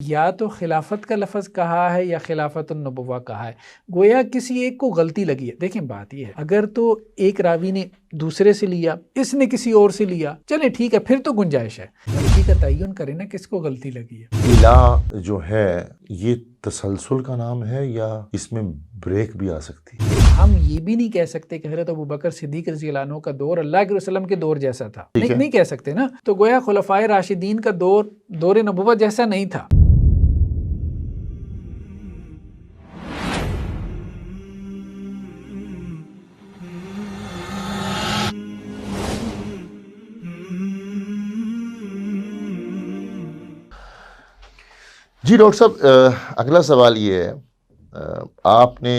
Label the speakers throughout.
Speaker 1: یا تو خلافت کا لفظ کہا ہے یا خلافت النبوہ کہا ہے، گویا کسی ایک کو غلطی لگی ہے۔ دیکھیں بات یہ ہے، اگر تو ایک راوی نے دوسرے سے لیا، اس نے کسی اور سے لیا، چلیں ٹھیک ہے، پھر تو گنجائش ہے، غلطی کا تعین کریں نا کس کو غلطی لگی ہے۔
Speaker 2: الہ جو ہے یہ تسلسل کا نام ہے یا اس میں بریک بھی آ سکتی ہے؟
Speaker 1: ہم یہ بھی نہیں کہہ سکتے کہ حضرت ابوبکر صدیق رضی اللہ عنہ کا دور اللہ کے وسلم کے دور جیسا تھا، نہیں کہہ سکتے نا، تو گویا خلفائے راشدین کا دور نبوت جیسا نہیں تھا۔
Speaker 2: جی ڈاکٹر صاحب، اگلا سوال یہ ہے، آپ نے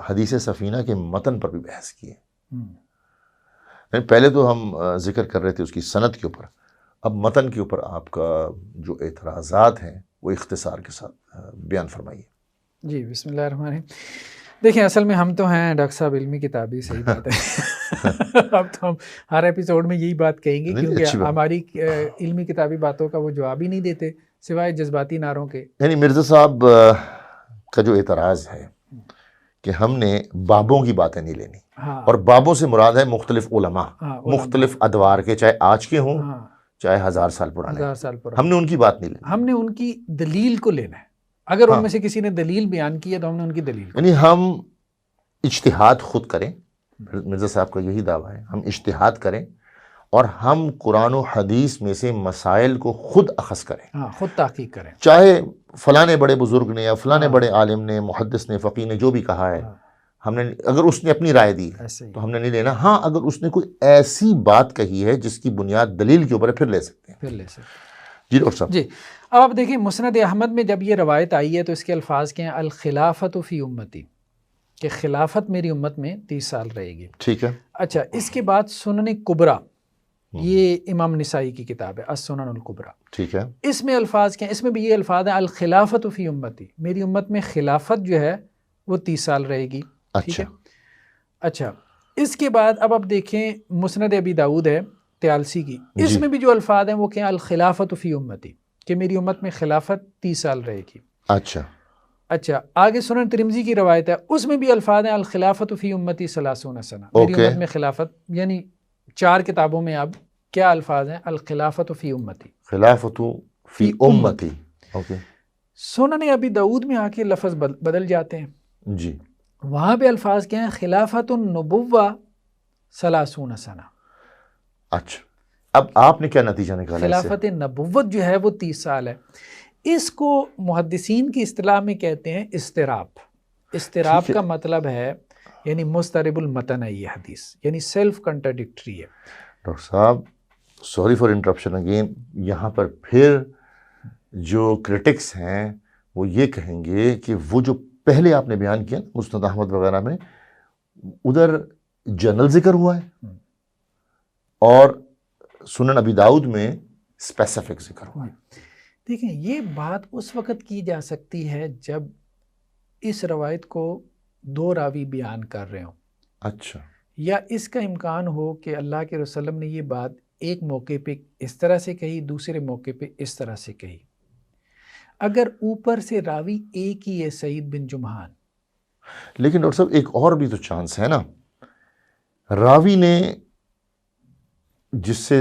Speaker 2: حدیث سفینہ کے متن پر بھی بحث کی ہے۔ پہلے تو ہم ذکر کر رہے تھے اس کی سند کے اوپر، اب متن کے اوپر آپ کا جو اعتراضات ہیں وہ اختصار کے ساتھ بیان فرمائیے۔
Speaker 1: جی بسم اللہ الرحمن الرحیم۔ دیکھیں اصل میں ہم تو ہیں ڈاکٹر صاحب علمی کتابی، صحیح بات ہے۔ اب تو ہم ہر ایپیسوڈ میں یہی بات کہیں گے کیونکہ ہماری علمی کتابی باتوں کا وہ جواب ہی نہیں دیتے سوائے جذباتی نعروں کے۔
Speaker 2: یعنی مرزا صاحب کا جو اعتراض ہے کہ ہم نے بابوں کی باتیں نہیں لینی، اور بابوں سے مراد ہے مختلف علماء، مختلف ادوار کے، چاہے آج کے ہوں چاہے 1000 سال پرانے، ہم نے ان کی بات نہیں لینی،
Speaker 1: ہم نے ان کی دلیل کو لینا ہے۔ اگر ان میں سے کسی نے دلیل بیان کی ہے تو ہم نے ان کی دلیل،
Speaker 2: یعنی ہم اجتہاد خود کریں۔ مرزا صاحب کا یہی دعویٰ ہے، ہم اجتہاد کریں اور ہم قرآن و حدیث میں سے مسائل کو خود اخذ کریں،
Speaker 1: خود تحقیق کریں،
Speaker 2: چاہے فلانے بڑے بزرگ نے یا فلانے بڑے عالم نے، محدث نے، فقیہ نے جو بھی کہا ہے، ہم نے اگر اس نے اپنی رائے دی تو ہم نے نہیں لینا۔ ہاں اگر اس نے کوئی ایسی بات کہی ہے جس کی بنیاد دلیل کے اوپر ہے پھر لے سکتے ہیں۔ جی ڈاکٹر صاحب۔
Speaker 1: جی اب آپ دیکھیں مسند احمد میں جب یہ روایت آئی ہے تو اس کے الفاظ کیا ہیں؟ الخلافت فی امتی، کہ خلافت میری امت میں 30 سال رہے گی۔
Speaker 2: ٹھیک ہے۔
Speaker 1: اچھا، اس کے بعد سنن کبریٰ، یہ امام نسائی کی کتاب ہے السنن الکبریٰ،
Speaker 2: ٹھیک ہے،
Speaker 1: اس میں الفاظ کیا ہیں؟ اس میں بھی یہ الفاظ ہیں الخلافت فی امتی، میری امت میں خلافت جو ہے وہ 30 سال رہے گی۔ ٹھیک ہے۔ اچھا، اس کے بعد اب آپ دیکھیں مسند ابی داؤد ہے طیالسی کی، اس میں بھی جو الفاظ ہیں وہ کیا ہیں؟ الخلافت فی امتی، کہ میری امت میں خلافت 30 سال رہے گی۔ اچھا، آگے سنن ترمذی کی روایت ہے، اس میں بھی الفاظ ہیں الخلافت فی امتی 30 سنہ، میری امت میں خلافت، یعنی 4 کتابوں میں اب کیا الفاظ ہیں؟ الخلافت فی امتی،
Speaker 2: خلافت فی امتی۔
Speaker 1: سنن ابی داؤد میں آ کے لفظ بدل جاتے ہیں،
Speaker 2: جی،
Speaker 1: وہاں پہ الفاظ کیا ہیں؟ خلافت النبوہ 30 سنہ۔
Speaker 2: اچھا، اب آپ نے کیا نتیجہ نکالا؟
Speaker 1: خلافت نبوت جو ہے وہ 30 سال ہے۔ اس کو محدثین کی اصطلاح میں کہتے ہیں اضطراب۔ اضطراب کا مطلب ہے یعنی مضطرب المتن ہے، یہ حدیث یعنی سیلف کنٹراڈکٹری ہے۔
Speaker 2: ڈاکٹر صاحب سوری فار انٹرپشن اگین، یہاں پر پھر جو کرٹکس ہیں وہ یہ کہیں گے کہ وہ جو پہلے آپ نے بیان کیا مسند احمد وغیرہ میں، ادھر جنرل ذکر ہوا ہے اور سنن ابی داؤد میں اسپیسیفک ذکر ہوا ہے۔
Speaker 1: دیکھیں یہ بات اس وقت کی جا سکتی ہے جب اس روایت کو 2 راوی بیان کر رہے ہوں۔
Speaker 2: اچھا،
Speaker 1: یا اس کا امکان ہو کہ اللہ کے رسول نے یہ بات ایک موقع پہ اس طرح سے کہی، دوسرے موقع پہ اس طرح سے کہی۔ اگر اوپر سے راوی ایک ہی ہے سعید بن جمحان،
Speaker 2: لیکن ڈاکٹر صاحب ایک اور بھی تو چانس ہے نا، راوی نے جس سے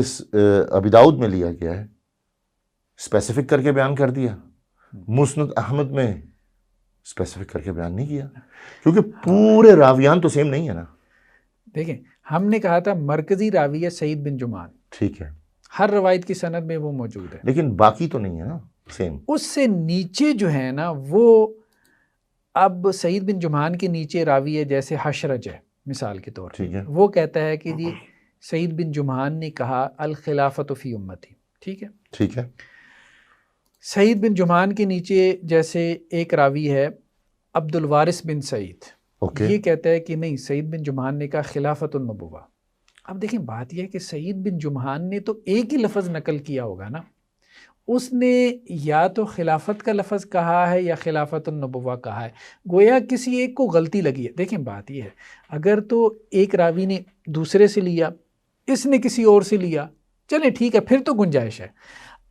Speaker 2: ابی داؤد میں لیا گیا ہے اسپیسیفک کر کے بیان کر دیا، مسند احمد میں اسپیسیفک کر کے بیان نہیں کیا، کیونکہ پورے راویان تو سیم نہیں ہے نا۔
Speaker 1: دیکھیں ہم نے کہا تھا مرکزی راوی ہے سعید بن جمحان،
Speaker 2: ٹھیک ہے،
Speaker 1: ہر روایت کی سند میں وہ موجود ہے،
Speaker 2: لیکن باقی تو نہیں ہے نا سیم۔
Speaker 1: اس سے نیچے جو ہے نا وہ، اب سعید بن جمحان کے نیچے راوی ہے جیسے حشرج ہے مثال کے طور پر، وہ کہتا ہے کہ جی سعید بن جمحان نے کہا الخلافت فی امتی، ٹھیک ہے،
Speaker 2: ٹھیک ہے۔
Speaker 1: سعید بن جمحان کے نیچے جیسے ایک راوی ہے عبد الوارث بن سعید، یہ کہتا ہے کہ نہیں سعید بن جمحان نے کہا خلافت النبوہ۔ اب دیکھیں بات یہ ہے کہ سعید بن جمحان نے تو ایک ہی لفظ نقل کیا ہوگا نا، اس نے یا تو خلافت کا لفظ کہا ہے یا خلافت النبوہ کہا ہے، گویا کسی ایک کو غلطی لگی ہے۔ دیکھیں بات یہ ہے، اگر تو ایک راوی نے دوسرے سے لیا، اس نے کسی اور سے لیا، چلیں ٹھیک ہے، پھر تو گنجائش ہے۔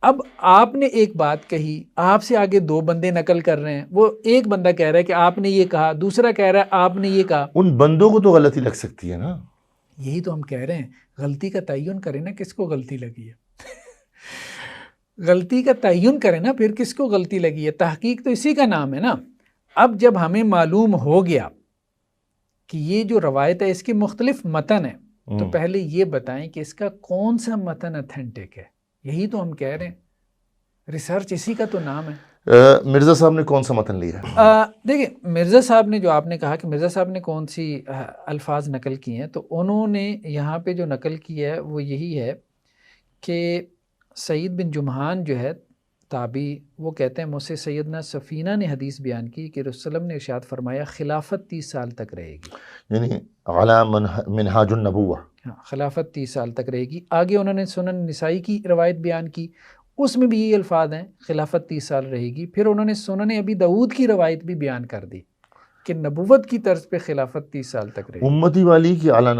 Speaker 1: اب آپ نے ایک بات کہی، آپ سے آگے دو بندے نقل کر رہے ہیں، وہ ایک بندہ کہہ رہا ہے کہ آپ نے یہ کہا، دوسرا کہہ رہا ہے آپ نے یہ کہا.
Speaker 2: ان بندوں کو تو غلطی لگ سکتی ہے نا.
Speaker 1: یہی تو ہم کہہ رہے ہیں، غلطی کا تعین کریں نا کس کو غلطی لگی ہے. غلطی کا تعین کریں نا پھر کس کو غلطی لگی ہے. تحقیق تو اسی کا نام ہے نا. اب جب ہمیں معلوم ہو گیا کہ یہ جو روایت ہے اس کے مختلف متن ہیں، تو پہلے یہ بتائیں کہ اس کا کون سا متن اتھینٹک ہے. یہی تو ہم کہہ رہے ہیں، ریسرچ اسی کا تو نام ہے.
Speaker 2: مرزا صاحب نے کون سا متن لیا ہے؟
Speaker 1: دیکھیں مرزا صاحب نے، جو آپ نے کہا کہ مرزا صاحب نے کون سی الفاظ نقل کیے ہیں، تو انہوں نے یہاں پہ جو نقل کیا ہے وہ یہی ہے کہ سعید بن جمحان جو ہے تابعی، وہ کہتے ہیں مجھ سے سیدنا سفینہ نے حدیث بیان کی کہ رسول اللہ نے ارشاد فرمایا خلافت 30 سال تک رہے گی.
Speaker 2: یعنی علی منہاج النبوہ.
Speaker 1: ہاں، خلافت 30 سال تک رہے گی. آگے انہوں نے سنن نسائی کی روایت بیان کی، اس میں بھی یہ الفاظ ہیں خلافت 30 سال رہے گی. پھر انہوں نے سنن ابی داؤد کی روایت بھی بیان کر دی کہ نبوت کی طرز پہ خلافت 30 سال تک رہے گی.
Speaker 2: امتی والی کی علی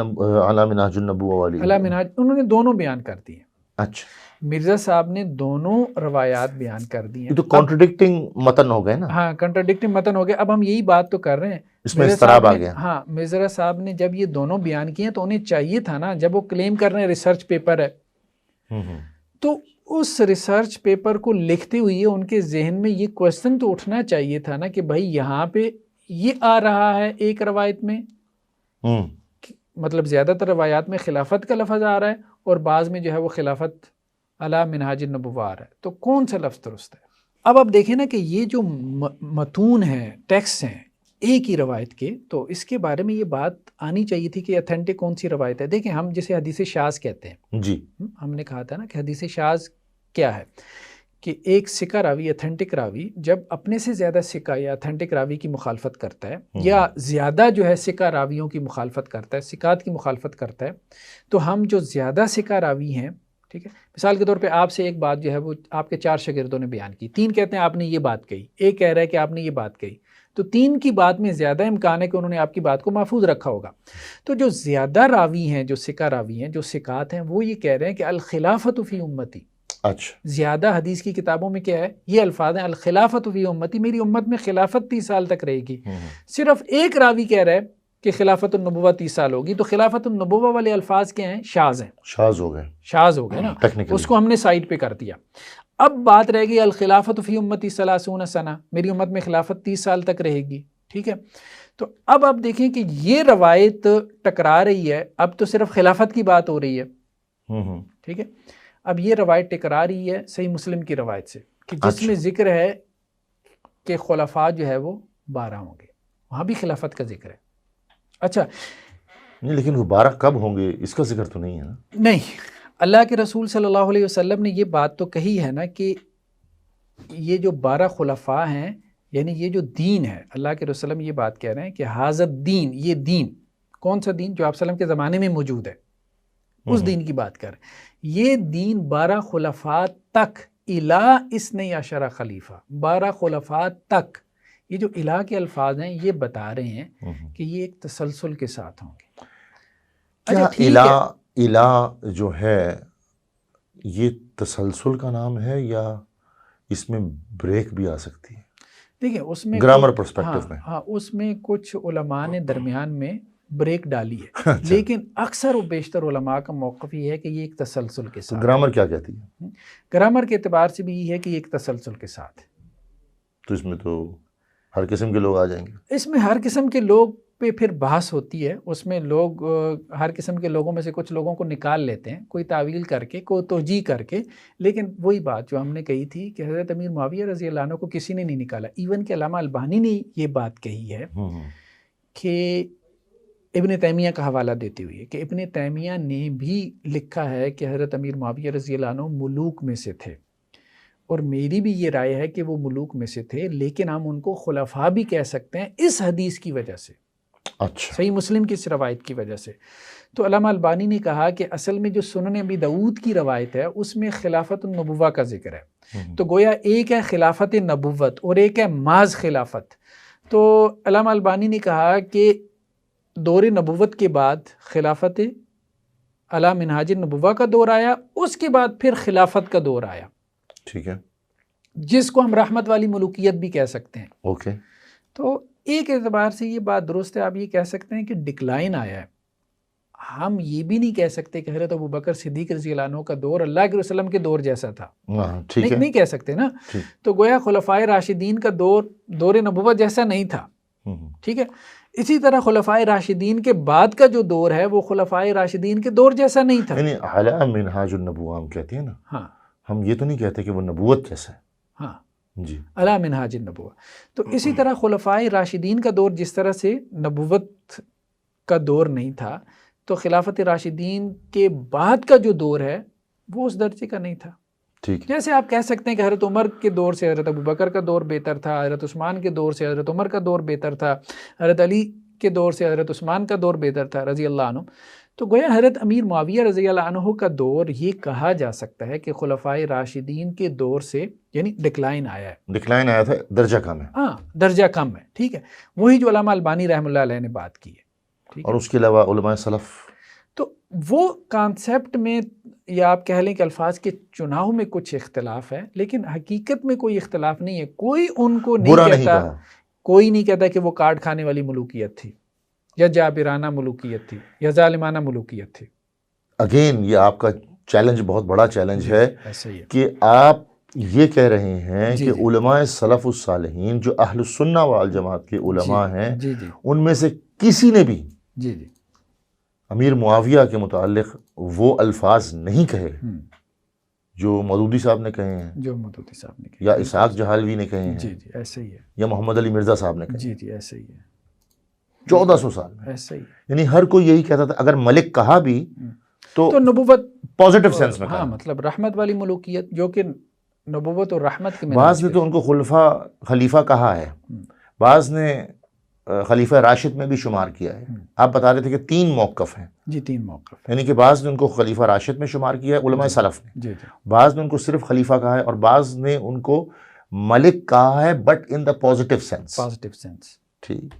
Speaker 2: منہاج النبوہ والی؟
Speaker 1: علی منہاج، انہوں نے دونوں بیان کر دی ہیں.
Speaker 2: اچھا،
Speaker 1: مرزا صاحب نے دونوں روایات بیان کر دی ہیں.
Speaker 2: یہ تو کانٹرڈکٹنگ متن ہو گئے نا.
Speaker 1: ہاں، کنٹراڈکٹنگ متن ہو گئے. اب ہم یہی بات تو کر رہے ہیں،
Speaker 2: اس میں اضطراب آ گیا.
Speaker 1: ہاں، مرزا صاحب نے جب یہ دونوں بیان کیے تو انہیں چاہیے تھا نا، جب وہ کلیم کر رہے ہیں ریسرچ پیپر ہے، تو اس ریسرچ پیپر کو لکھتے ہوئے ان کے ذہن میں یہ کوشچن تو اٹھنا چاہیے تھا نا کہ بھائی یہاں پہ یہ آ رہا ہے ایک روایت میں، مطلب زیادہ تر روایات میں خلافت کا لفظ آ رہا ہے اور بعض میں جو ہے وہ خلافت علی منہاج النبوہ آ رہا ہے، تو کون سا لفظ درست ہے؟ اب آپ دیکھیں نا کہ یہ جو متون ہیں، ٹیکسٹ ہیں ایک ہی روایت کے، تو اس کے بارے میں یہ بات آنی چاہیے تھی کہ اتھینٹک کون سی روایت ہے. دیکھیں ہم جسے حدیث شاذ کہتے ہیں،
Speaker 2: جی
Speaker 1: ہم نے کہا تھا نا کہ حدیث شاذ کیا ہے، کہ ایک سکہ راوی، اتھینٹک راوی جب اپنے سے زیادہ سکہ یا اتھینٹک راوی کی مخالفت کرتا ہے، یا زیادہ جو ہے سکہ راویوں کی مخالفت کرتا ہے، سکات کی مخالفت کرتا ہے، تو ہم جو زیادہ سکہ راوی ہیں، ٹھیک ہے، مثال کے طور پہ آپ سے ایک بات جو ہے وہ آپ کے 4 شاگردوں نے بیان کی، 3 کہتے ہیں آپ نے یہ بات کہی، ایک کہہ رہا ہے کہ آپ نے یہ بات کہی، تو 3 کی بات میں زیادہ امکان ہے کہ انہوں نے آپ کی بات کو محفوظ رکھا ہوگا. تو جو زیادہ راوی ہیں، جو سکہ راوی ہیں، جو سکات ہیں، وہ یہ کہہ رہے ہیں کہ الخلافت فی امتی.
Speaker 2: اچھا،
Speaker 1: زیادہ حدیث کی کتابوں میں کیا ہے، یہ الفاظ ہیں الخلافت فی امتی، میری امت میں خلافت 30 سال تک رہے گی. صرف ایک راوی کہہ رہا ہے کہ خلافت النبوہ 30 سال ہوگی، تو خلافت النبوہ والے الفاظ کیا ہیں؟ شاذ ہیں.
Speaker 2: شاذ ہو گئے،
Speaker 1: شاذ ہو گئے نا، اس کو ہم نے سائڈ پہ کر دیا. اب بات رہ گئی الخلافت فی امتی 30 سنہ، میری امت میں خلافت 30 سال تک رہے گی. ٹھیک ہے، تو اب آپ دیکھیں کہ یہ روایت ٹکرا رہی ہے. اب تو صرف خلافت کی بات ہو رہی ہے، ٹھیک ہے، اب یہ روایت ٹکرا رہی ہے صحیح مسلم کی روایت سے، کہ جس میں ذکر ہے کہ خلفاء جو ہے وہ 12 ہوں گے، وہاں بھی خلافت کا ذکر ہے. اچھا
Speaker 2: نہیں، لیکن وہ 12 کب ہوں گے اس کا ذکر تو نہیں ہے نا.
Speaker 1: نہیں، اللہ کے رسول صلی اللہ علیہ وسلم نے یہ بات تو کہی ہے نا کہ یہ جو 12 خلفاء ہیں، یعنی یہ جو دین ہے، اللہ کے رسول یہ بات کہہ رہے ہیں کہ حاضر دین، یہ دین کون سا دین جو آپ صلی اللہ علیہ وسلم کے زمانے میں موجود ہے، اس دین کی بات کر رہے ہیں. یہ دین 12 خلفاء تک، الہ اثنی عشر خلیفہ، 12 خلفاء تک، یہ جو الہ کے الفاظ ہیں یہ بتا رہے ہیں کہ یہ ایک تسلسل کے ساتھ ہوں گے.
Speaker 2: کیا الہ جو ہے یہ تسلسل کا نام ہے یا اس میں بریک بھی آ سکتی ہے؟
Speaker 1: دیکھیں اس میں
Speaker 2: گرامر پرسپیکٹو میں،
Speaker 1: ہاں اس میں کچھ علماء نے درمیان میں بریک ڈالی ہے، لیکن اکثر و بیشتر علماء کا موقف یہ ہے کہ یہ ایک تسلسل کے ساتھ.
Speaker 2: گرامر کیا کہتی ہے؟
Speaker 1: گرامر کے اعتبار سے بھی یہ ہے کہ یہ ایک تسلسل کے ساتھ.
Speaker 2: تو اس میں تو ہر قسم کے لوگ آ جائیں گے. اس
Speaker 1: میں ہر قسم کے لوگ پہ پھر بحث ہوتی ہے، اس میں لوگ ہر قسم کے لوگوں میں سے کچھ لوگوں کو نکال لیتے ہیں، کوئی تعویل کر کے، کوئی توجیہ کر کے. لیکن وہی بات جو ہم نے کہی تھی کہ حضرت امیر معاویہ رضی اللہ عنہ کو کسی نے نہیں نکالا. ایون کہ علامہ البانی نے یہ بات کہی ہے کہ ابن تیمیہ کا حوالہ دیتے ہوئے کہ ابن تیمیہ نے بھی لکھا ہے کہ حضرت امیر معاویہ رضی اللہ عنہ ملوک میں سے تھے، اور میری بھی یہ رائے ہے کہ وہ ملوک میں سے تھے، لیکن ہم ان کو خلفاء بھی کہہ سکتے ہیں اس حدیث کی وجہ سے،
Speaker 2: اچھا،
Speaker 1: صحیح مسلم کی اس روایت کی وجہ سے. تو علامہ البانی نے کہا کہ اصل میں جو سنن ابی داؤد کی روایت ہے اس میں خلافت النبوہ کا ذکر ہے، تو گویا ایک ہے خلافت نبوت اور ایک ہے محض خلافت. تو علامہ البانی نے کہا کہ دور نبوت کے بعد خلافت علی منہاج النبوہ کا دور آیا، اس کے بعد پھر خلافت کا دور آیا.
Speaker 2: ٹھیک ہے،
Speaker 1: جس کو ہم رحمت والی ملوکیت بھی کہہ سکتے ہیں.
Speaker 2: اوکے.
Speaker 1: تو ایک اعتبار سے یہ بات درست ہے، آپ یہ کہہ سکتے ہیں کہ ڈکلائن آیا ہے. ہم یہ بھی نہیں کہہ سکتے کہ حضرت ابوبکر صدیق رضی اللہ عنہ کا دور اللہ کے وسلم کے دور جیسا تھا.
Speaker 2: ٹھیک ہے،
Speaker 1: نہیں کہہ سکتے نا. تو گویا خلفائے راشدین کا دور نبوت جیسا نہیں تھا. ٹھیک ہے. اسی طرح خلفائے راشدین کے بعد کا جو دور ہے وہ خلفائے راشدین کے دور جیسا نہیں تھا.
Speaker 2: یعنی اعلی منہاج النبوہ ہم کہتے ہیں نا.
Speaker 1: ہاں،
Speaker 2: ہم یہ تو نہیں کہتے کہ وہ نبوت جیسا ہے.
Speaker 1: ہاں
Speaker 2: جی،
Speaker 1: اعلی منہاج النبوہ. تو اسی طرح خلفائے راشدین کا دور جس طرح سے نبوت کا دور نہیں تھا، تو خلافت راشدین کے بعد کا جو دور ہے وہ اس درجے کا نہیں تھا.
Speaker 2: ٹھیک.
Speaker 1: جیسے آپ کہہ سکتے ہیں کہ حضرت عمر کے دور سے حضرت ابوبکر کا دور بہتر تھا، حضرت عثمان کے دور سے حضرت عمر کا دور بہتر تھا، حضرت علی کے دور سے حضرت عثمان کا دور بہتر تھا رضی اللہ عنہ. تو گویا حضرت امیر معاویہ رضی اللہ عنہ کا دور یہ کہا جا سکتا ہے کہ خلفائے راشدین کے دور سے یعنی ڈکلائن آیا ہے.
Speaker 2: ڈکلائن آیا تھا، درجہ کم ہے.
Speaker 1: ہاں، درجہ کم ہے. ٹھیک ہے. وہی جو علامہ البانی رحمہ اللہ علیہ نے بات کی ہے. ٹھیک ہے.
Speaker 2: اور اس کے علاوہ علماء سلف،
Speaker 1: تو وہ کانسیپٹ میں یا آپ کہہ لیں کہ الفاظ کے چناؤ میں کچھ اختلاف ہے، لیکن حقیقت میں کوئی اختلاف نہیں ہے. کوئی ان کو
Speaker 2: برا
Speaker 1: نہیں
Speaker 2: نہیں
Speaker 1: کہتا،
Speaker 2: کہا.
Speaker 1: کوئی نہیں کہتا کہ وہ کاٹ کھانے والی ملوکیت تھی یا جابرانہ ملوکیت تھی یا ظالمانہ ملوکیت تھی.
Speaker 2: اگین یہ آپ کا چیلنج بہت بڑا چیلنج ہے
Speaker 1: ایسا ہی ہے.
Speaker 2: کہ آپ یہ کہہ رہے ہیں
Speaker 1: جی
Speaker 2: کہ
Speaker 1: جی.
Speaker 2: علماء سلف الصالحین جو اہل السنہ والجماعت کے علماء ہیں،
Speaker 1: جی جی
Speaker 2: ان میں سے کسی نے بھی
Speaker 1: جی جی
Speaker 2: امیر معاویہ کے متعلق وہ الفاظ نہیں کہے جو مودودی صاحب نے کہے ہیں،
Speaker 1: جو مودودی صاحب نے
Speaker 2: یا اسحاق جہالوی نے کہے ہیں،
Speaker 1: جی جی ایسا ہی ہے.
Speaker 2: یا محمد علی مرزا صاحب نے کہے.
Speaker 1: جی جی ایسا ہی ہے.
Speaker 2: 1400 سال میں
Speaker 1: ایسا ہی ہے.
Speaker 2: یعنی ہر کوئی یہی کہتا تھا. اگر ملک کہا بھی تو
Speaker 1: نبوت
Speaker 2: پازیٹیو سینس میں
Speaker 1: ہاں
Speaker 2: کہا.
Speaker 1: مطلب رحمت والی ملوکیت جو کہ نبوت اور رحمت کے
Speaker 2: بعض نے تو ان کو خلیفہ کہا ہے، بعض نے خلیفہ راشد میں بھی شمار کیا ہے. آپ بتا رہے تھے کہ 3 موقف ہیں.
Speaker 1: جی 3 موقف.
Speaker 2: یعنی کہ بعض نے ان کو خلیفہ راشد میں شمار کیا ہے علماء سلف نے،
Speaker 1: جی جی.
Speaker 2: بعض نے ان کو صرف خلیفہ کہا ہے، اور بعض نے ان کو ملک کہا ہے but in the positive sense.
Speaker 1: Positive sense.
Speaker 2: ٹھیک.